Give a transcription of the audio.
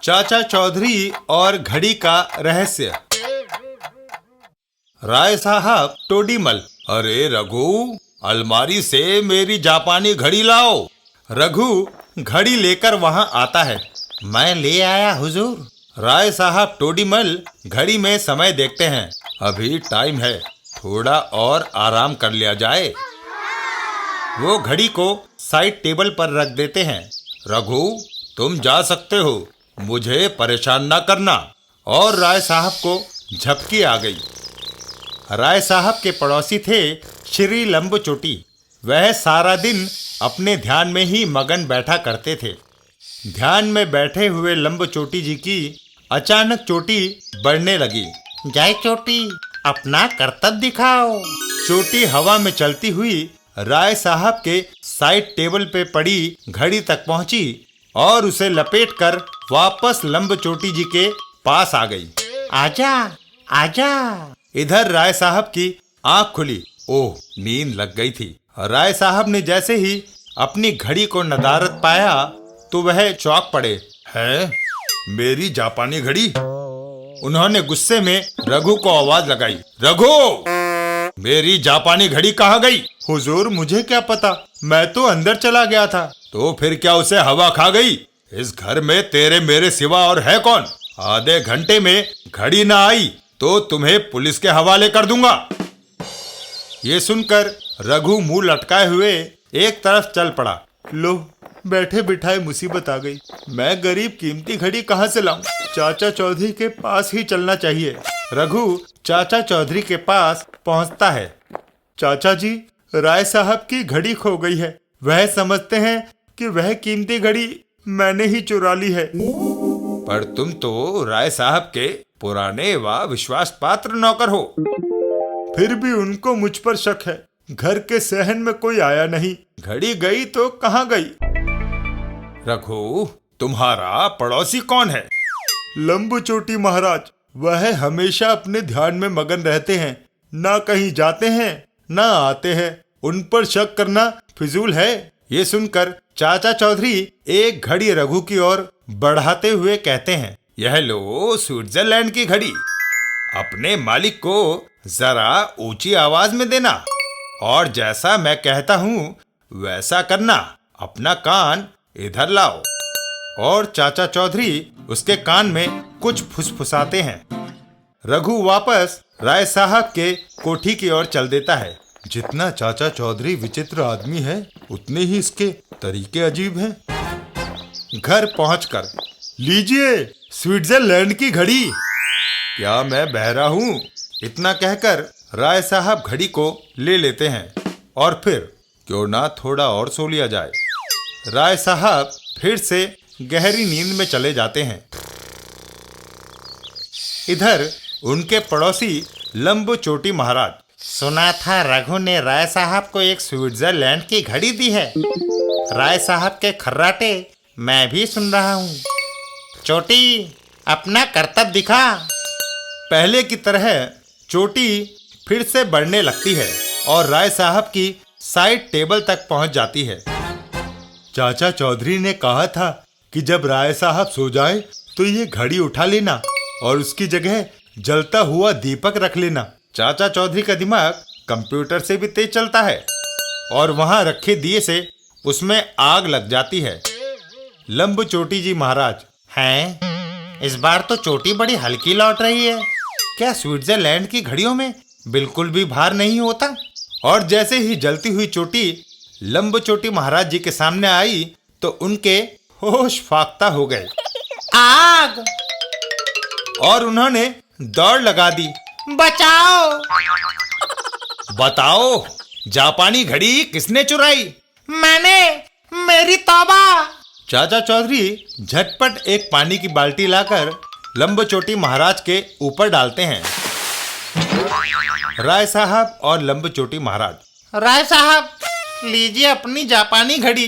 चाचा चौधरी और घड़ी का रहस्य। राय साहब टोडीमल। अरे रघु, अलमारी से मेरी जापानी घड़ी लाओ। रघु घड़ी लेकर वहां आता है। मैं ले आया हुजूर। राय साहब टोडीमल घड़ी में समय देखते हैं। अभी टाइम है, थोड़ा और आराम कर लिया जाए। वो घड़ी को साइड टेबल पर रख देते हैं। रघु, तुम जा सकते हो, मुझे परेशान ना करना। और राय साहब को झपकी आ गई। राय साहब के पड़ोसी थे श्री लंबू चोटी। वह सारा दिन अपने ध्यान में ही मगन बैठा करते थे। ध्यान में बैठे हुए लंबू चोटी जी की अचानक चोटी बढ़ने लगी। जय चोटी, अपना करतब दिखाओ। चोटी हवा में चलती हुई राय साहब के साइड टेबल पे पड़ी घड़ी तक पहुंची और उसे लपेटकर वापस लंबू चोटी जी के पास आ गई। आजा आजा। इधर राय साहब की आंख खुली। ओह, नींद लग गई थी। राय साहब ने जैसे ही अपनी घड़ी को नदारद पाया तो वह चौंक पड़े। है मेरी जापानी घड़ी? उन्होंने गुस्से में रघु को आवाज लगाई। रघु, मेरी जापानी घड़ी कहाँ गई? हुजूर, मुझे क्या पता, मैं तो अंदर चला गया था। तो फिर क्या उसे हवा खा गई? इस घर में तेरे मेरे सिवा और है कौन? आधे घंटे में घड़ी ना आई तो तुम्हें पुलिस के हवाले कर दूंगा। ये सुनकर रघु मुंह लटकाए हुए एक तरफ चल पड़ा। लो, बैठे बिठाए मुसीबत आ गई। मैं गरीब कीमती घड़ी कहाँ से लाऊं? चाचा चौधरी के पास ही चलना चाहिए। रघु चाचा चौधरी के पास पहुंचता है। चाचा जी, राय साहब की घड़ी खो गई है। वह समझते हैं कि वह कीमती घड़ी मैंने ही चुरा ली है। पर तुम तो राय साहब के पुराने व विश्वास पात्र नौकर हो। फिर भी उनको मुझ पर शक है। घर के सहन में कोई आया नहीं। घड़ी गई तो कहाँ गई? रघु, तुम्हारा पड़ोसी कौन है? लंबू चोटी महाराज। वह हमेशा अपने ध्यान में मगन रहते हैं, ना कहीं जाते हैं ना आते हैं। उन पर शक करना फिजूल है। ये सुनकर चाचा चौधरी एक घड़ी रघु की ओर बढ़ाते हुए कहते हैं। यह लो स्विट्जरलैंड की घड़ी। अपने मालिक को जरा ऊंची आवाज में देना और जैसा मैं कहता हूँ वैसा करना। अपना कान इधर लाओ। और चाचा चौधरी उसके कान में कुछ फुसफुसाते हैं। रघु वापस राय साहब के कोठी की ओर चल देता है। जितना चाचा चौधरी विचित्र आदमी है, उतने ही इसके तरीके अजीब हैं। घर पहुंचकर, लीजिए स्विट्जरलैंड की घड़ी। क्या मैं बहरा हूँ? इतना कहकर राय साहब घड़ी को ले लेते हैं और फिर क्यों ना थोड़ा और सो लिया जाए। राय साहब फिर से गहरी नींद में चले जाते हैं। इधर उनके पड़ोसी लंबू चोटी महाराज। सुना था रघु ने राय साहब को एक स्विट्जरलैंड की घड़ी दी है। राय साहब के खर्राटे मैं भी सुन रहा हूँ। चोटी, अपना करतब दिखा। पहले की तरह चोटी फिर से बढ़ने लगती है और राय साहब की साइड टेबल तक पहुंच जाती है। चाचा चौधरी ने कहा था कि जब राय साहब सो जाए तो ये घड़ी उठा लेना और उसकी जगह जलता हुआ दीपक रख लेना। चाचा चौधरी का दिमाग कंप्यूटर से भी तेज चलता है और वहां रखे दिए से उसमें आग लग जाती है। लंबू चोटी जी महाराज। हैं, इस बार तो चोटी बड़ी हल्की लौट रही है। क्या स्विट्जरलैंड की घड़ियों में बिल्कुल भी भार नहीं होता? और जैसे ही जलती हुई चोटी लंबू चोटी महाराज जी के सामने आई तो उनके होश फाख्ता हो गए। आग! और उन्होंने दौड़ लगा दी। बचाओ! बताओ, जापानी घड़ी किसने चुराई? मैंने। मेरी तौबा! चाचा चौधरी झटपट एक पानी की बाल्टी लाकर लंबू चोटी महाराज के ऊपर डालते हैं। राय साहब और लंबू चोटी महाराज। राय साहब, लीजिए अपनी जापानी घड़ी।